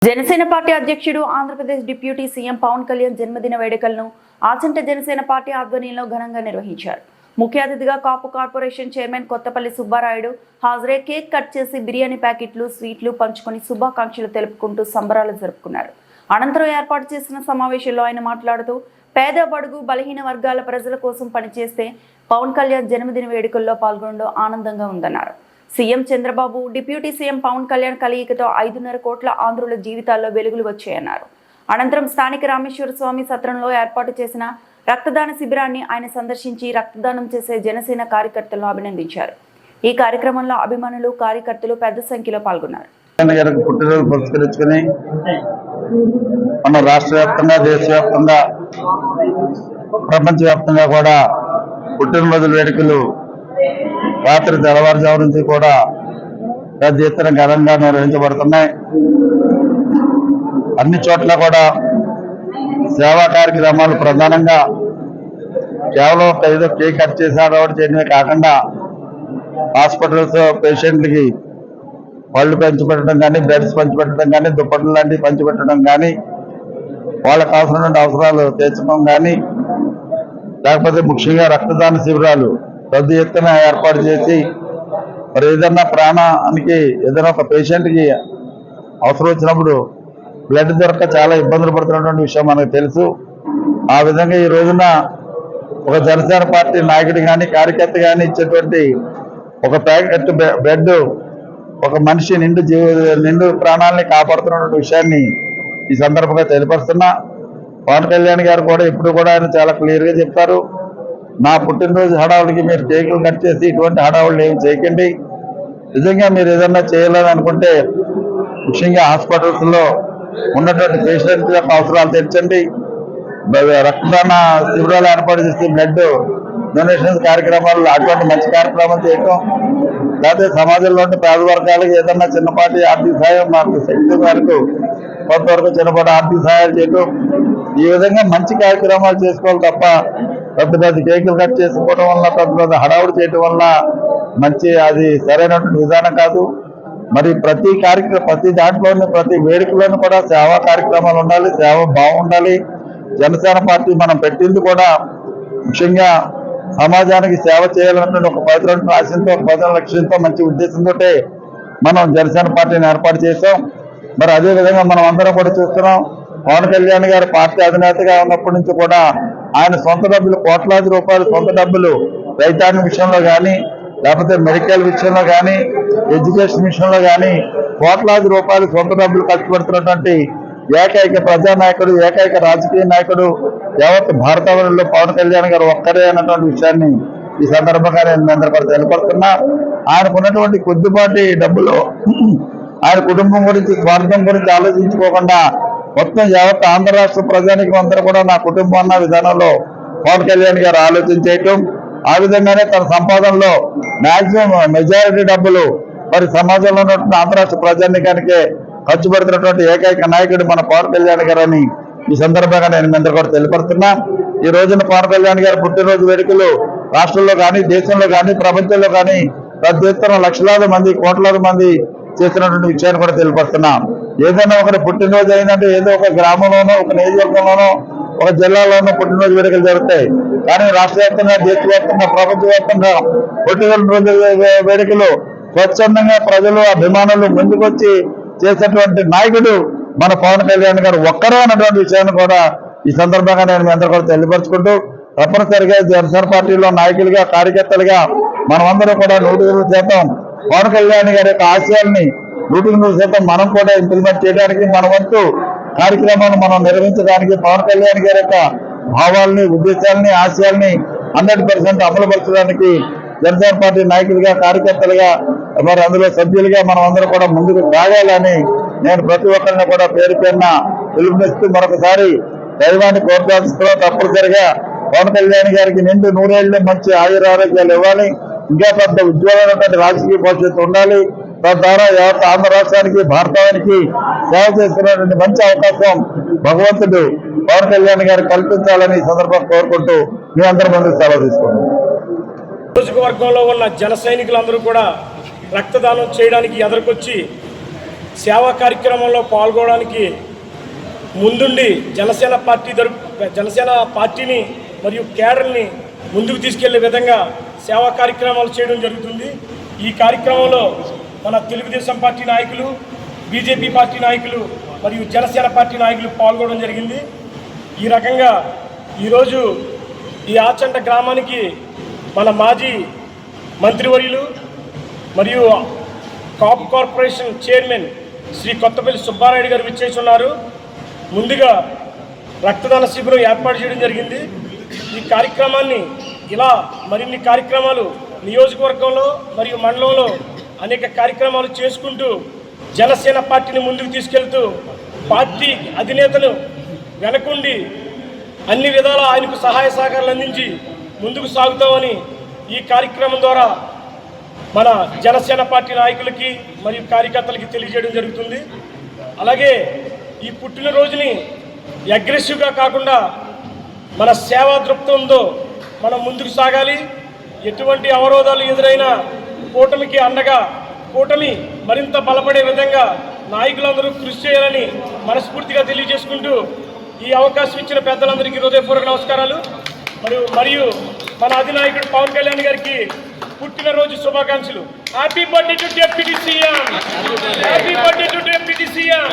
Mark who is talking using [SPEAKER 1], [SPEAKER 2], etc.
[SPEAKER 1] Janasena party అధ్యక్షుడు Andhra Pradesh deputy CM Pawan Kalyan జన్మదిన వేడుకలను ఆచంట జనసేన పార్టీ ఆధ్వర్యంలో ఘనంగా నిర్వహించారు. ముఖ్య అతిథిగా కాపు కార్పొరేషన్ చైర్మన్ కొత్తపల్లి సుబ్బారాయుడు హాజరై కేక్ కట్ చేసి బిర్యానీ ప్యాకెట్లు, స్వీట్లు పంచుకొని శుభాకాంక్షలు తెలుపుకుంటూ సంబరాలు జరుపుకున్నారు. అనంతరం ఏర్పాటు చేసిన సమావేశంలో ఆయన మాట్లాడుతూ పేద, బడుగు, బలహీన వర్గాల ప్రజల కోసం పనిచేస్తే పవన్ కళ్యాణ్ జన్మదిన వేడుకల్లో పాల్గొనడం ఆనందంగా ఉందన్నారు. CM Chandrababu, deputy CM Pawan Kalyan కలయికతో 5.5 కోట్ల ఆంధ్రుల జీవితాల్లో వెలుగులు వచ్చాయన్నారు. అనంతరం స్థానిక రామేశ్వర స్వామి సత్రంలో ఏర్పాటు చేసిన రక్తదాన శిబిరాన్ని ఆయన సందర్శించి రక్తదానం చేసే జనసేన కార్యకర్తలను అభినందించారు. ఈ కార్యక్రమంలో అభిమానులు, కార్యకర్తలు పెద్ద సంఖ్యలో పాల్గొన్నారు.
[SPEAKER 2] పుట్టినరోజు పురస్కరించుకుని మన రాష్ట్ర వ్యాప్తంగా, దేశవ్యాప్తంగా, ప్రపంచవ్యాప్తంగా కూడా పుట్టినరోజుల వేడుకలు రాత్రి తెల్లవారుజాము నుంచి కూడా పెద్ద ఎత్తున ఘనంగా నిర్వహించబడుతున్నాయి. అన్ని చోట్ల కూడా సేవా కార్యక్రమాలు ప్రధానంగా కేవలం ఏదో కేక్ కట్ చేసాడు చేయడమే కాకుండా హాస్పిటల్స్ పేషెంట్లకి పళ్ళు పంచిపెట్టడం కానీ, బెడ్స్ పంచిపెట్టడం కానీ, దుప్పట్లు లాంటివి పంచిపెట్టడం కానీ, వాళ్ళకు అవసరమైన అవసరాలు తీర్చడం కానీ, లేకపోతే ముఖ్యంగా రక్తదాన శిబిరాలు పెద్ద ఎత్తున ఏర్పాటు చేసి మరి ఏదన్నా ప్రాణానికి ఏదైనా ఒక పేషెంట్కి అవసరం వచ్చినప్పుడు బ్లడ్ దొరక చాలా ఇబ్బందులు పడుతున్నటువంటి విషయం మనకు తెలుసు. ఆ విధంగా ఈ రోజున ఒక జనసేన పార్టీ నాయకుడు కానీ, కార్యకర్త కానీ ఇచ్చేటువంటి ఒక ప్యాకెట్ బ్లడ్ ఒక మనిషి నిండు ప్రాణాలని కాపాడుతున్నటువంటి విషయాన్ని ఈ సందర్భంగా తెలియపరుస్తున్నా. పవన్ కళ్యాణ్ గారు కూడా ఇప్పుడు కూడా ఆయన చాలా క్లియర్గా చెప్పారు, నా పుట్టినరోజు హడావుడికి మీరు కేకులు కట్ చేసి ఇటువంటి హడావుళ్ళు ఏమి చేయకండి. నిజంగా మీరు ఏదన్నా చేయాలని అనుకుంటే ముఖ్యంగా హాస్పిటల్స్లో ఉన్నటువంటి పేషెంట్ యొక్క అవసరాలు తీర్చండి. రక్తదాన శిబిరాలు ఏర్పాటు చేసి బ్లడ్ డొనేషన్స్ కార్యక్రమాలు అటువంటి మంచి కార్యక్రమాలు చేయటం, లేకపోతే సమాజంలో పేద వర్గాలకు ఏదన్నా చిన్నపాటి ఆర్థిక సహాయం మాకు శక్తి మేరకు కొంతవరకు చిన్నపాటి ఆర్థిక సహాయాలు చేయటం, ఈ విధంగా మంచి కార్యక్రమాలు చేసుకోవాలి తప్ప పెద్ద పెద్ద కేకులు కట్ చేసుకోవడం వల్ల, పెద్ద పెద్ద హడావుడి చేయడం వల్ల అది సరైనటువంటి విధానం కాదు. మరి ప్రతి దాంట్లోనూ, ప్రతి వేడుకలోనూ కూడా సేవా కార్యక్రమాలు ఉండాలి, సేవ బాగుండాలి. జనసేన పార్టీ మనం పెట్టింది కూడా ముఖ్యంగా సమాజానికి సేవ చేయాలన్నటువంటి ఒక పవిత్రమైన ఆశయంతో, ఒక పవిత్ర లక్ష్యంతో, మంచి ఉద్దేశంతో మనం జనసేన పార్టీని ఏర్పాటు చేసాం. మరి అదేవిధంగా మనం అందరం కూడా చూస్తున్నాం, పవన్ కళ్యాణ్ గారు పార్టీ అధినేతగా ఉన్నప్పటి నుంచి కూడా ఆయన సొంత డబ్బులు, కోట్లాది రూపాయలు సొంత డబ్బులు రైతాంగ విషయంలో కానీ, లేకపోతే మెడికల్ విషయంలో కానీ, ఎడ్యుకేషన్ విషయంలో కానీ కోట్లాది రూపాయలు సొంత డబ్బులు ఖర్చు పెడుతున్నటువంటి ఏకైక ప్రజానాయకుడు, ఏకైక రాజకీయ నాయకుడు యావత్ భారతవరంలో పవన్ కళ్యాణ్ గారు ఒక్కరే అన్నటువంటి విషయాన్ని ఈ సందర్భంగా నేను అందరూ కూడా తెలియపడుతున్నా. ఆయనకున్నటువంటి కొద్దిపాటి డబ్బులు ఆయన కుటుంబం గురించి, స్వార్థం గురించి ఆలోచించుకోకుండా మొత్తం యావత్ ఆంధ్ర రాష్ట్ర ప్రజానికి అందరూ కూడా నా కుటుంబం అన్న విధానంలో పవన్ కళ్యాణ్ గారు ఆలోచించేయటం, ఆ విధంగానే తన సంపాదనలో మాక్సిమం మెజారిటీ డబ్బులు మరి సమాజంలో ఉన్నటువంటి ఆంధ్ర రాష్ట్ర ప్రజానికానికే ఖర్చు పెడుతున్నటువంటి ఏకైక నాయకుడు మన పవన్ కళ్యాణ్ గారు అని ఈ సందర్భంగా నేను మీ అందరూ కూడా తెలియపరుస్తున్నా. ఈ రోజున పవన్ కళ్యాణ్ గారు పుట్టినరోజు వేడుకలు రాష్ట్రంలో కానీ, దేశంలో కానీ, ప్రపంచంలో కానీ పెద్ద ఎత్తున లక్షలాది మంది, కోట్లాది మంది చేస్తున్నటువంటి విషయాన్ని కూడా తెలియపరుస్తున్నా. ఏదైనా ఒకరి పుట్టినరోజు అయిందంటే ఏదో ఒక గ్రామంలోనో, ఒక నియోజకవర్గంలోనో, ఒక జిల్లాలోనూ పుట్టినరోజు వేడుకలు జరుగుతాయి. కానీ రాష్ట్ర వ్యాప్తంగా, దేశవ్యాప్తంగా, ప్రపంచవ్యాప్తంగా పుట్టినరోజు వేడుకలు స్వచ్ఛందంగా ప్రజలు, అభిమానులు ముందుకొచ్చి చేసేటువంటి నాయకుడు మన పవన్ కళ్యాణ్ గారు ఒక్కరే అన్నటువంటి విషయాన్ని కూడా ఈ సందర్భంగా నేను మీ అందరూ కూడా తెలియపరుచుకుంటూ, తప్పనిసరిగా జనసేన పార్టీలో నాయకులుగా, కార్యకర్తలుగా మనమందరం కూడా 100% పవన్ కళ్యాణ్ గారి యొక్క ఆశయాల్ని 100% మనం కూడా ఇంప్లిమెంట్ చేయడానికి, మన వంతు కార్యక్రమాలను మనం నిర్వహించడానికి, పవన్ కళ్యాణ్ గారి యొక్క భావాలని, ఉద్దేశాలని, ఆశయాల్ని 100% అమలుపరచడానికి జనసేన పార్టీ నాయకులుగా, కార్యకర్తలుగా, మరి అందులో సభ్యులుగా మనం అందరూ కూడా ముందుకు సాగాలని నేను ప్రతి ఒక్కరిని కూడా పేరు పేరున పిలుపునిస్తూ మరొకసారి దైవాన్ని కోరుతాస్తున్నా. తప్పనిసరిగా పవన్ కళ్యాణ్ గారికి నిండు 100 ఏళ్ళు మంచి ఆయురారోగ్యాలు ఇవ్వాలి, ఇంకా పెద్ద ఉజ్వలమైనటువంటి రాజకీయ భవిష్యత్తు ఉండాలి. తద్వారా యావత్ ఆంధ్ర రాష్ట్రానికి, భారతానికి సేవ చేస్తున్నటువంటి మంచి అవకాశం భగవంతుడు పవన్ కళ్యాణ్ గారు కల్పించాలని ఈ సందర్భంగా కోరుకుంటూ మీ అందరి ముందుకు సెలవు తీసుకుంటాం.
[SPEAKER 3] నియోజకవర్గంలో ఉన్న జన సైనికులందరూ కూడా రక్తదానం చేయడానికి ఎదురుకొచ్చి సేవా కార్యక్రమంలో పాల్గొనడానికి ముందుండి జనసేన పార్టీని మరియు కేడర్ని ముందుకు తీసుకెళ్లే విధంగా సేవా కార్యక్రమాలు చేయడం జరుగుతుంది. ఈ కార్యక్రమంలో మన తెలుగుదేశం పార్టీ నాయకులు, బీజేపీ పార్టీ నాయకులు మరియు జనసేన పార్టీ నాయకులు పాల్గొనడం జరిగింది. ఈ రకంగా ఈరోజు ఈ ఆచంట గ్రామానికి మన మాజీ మంత్రివర్యులు మరియు కాపు కార్పొరేషన్ చైర్మన్ శ్రీ కొత్తపల్లి సుబ్బారాయుడు గారు విచ్చేసి ఉన్నారు. ముందుగా రక్తదాన శిబిరం ఏర్పాటు చేయడం జరిగింది. ఈ కార్యక్రమాన్ని ఇలా మరిన్ని కార్యక్రమాలు నియోజకవర్గంలో మరియు మండలంలో అనేక కార్యక్రమాలు చేసుకుంటూ జనసేన పార్టీని ముందుకు తీసుకెళ్తూ పార్టీ అధినేతను వెనకుండి అన్ని విధాలా ఆయనకు సహాయ సహకారాలు అందించి ముందుకు సాగుతామని ఈ కార్యక్రమం ద్వారా మన జనసేన పార్టీ నాయకులకి మరియు కార్యకర్తలకి తెలియజేయడం జరుగుతుంది. అలాగే ఈ పుట్టినరోజుని అగ్రెసివ్గా కాకుండా మన సేవా దృక్పథంతో మనం ముందుకు సాగాలి. ఎటువంటి అవరోధాలు ఎదురైనా కూటమికి అండగా కూటమి మరింత బలపడే విధంగా నాయకులందరూ కృషి చేయాలని మనస్ఫూర్తిగా తెలియజేసుకుంటూ ఈ అవకాశం ఇచ్చిన పెద్దలందరికీ హృదయపూర్వక నమస్కారాలు. మరియు మన అధినాయకుడు పవన్ కళ్యాణ్ గారికి పుట్టినరోజు శుభాకాంక్షలు. Happy birthday to deputy CM. Happy birthday to deputy CM.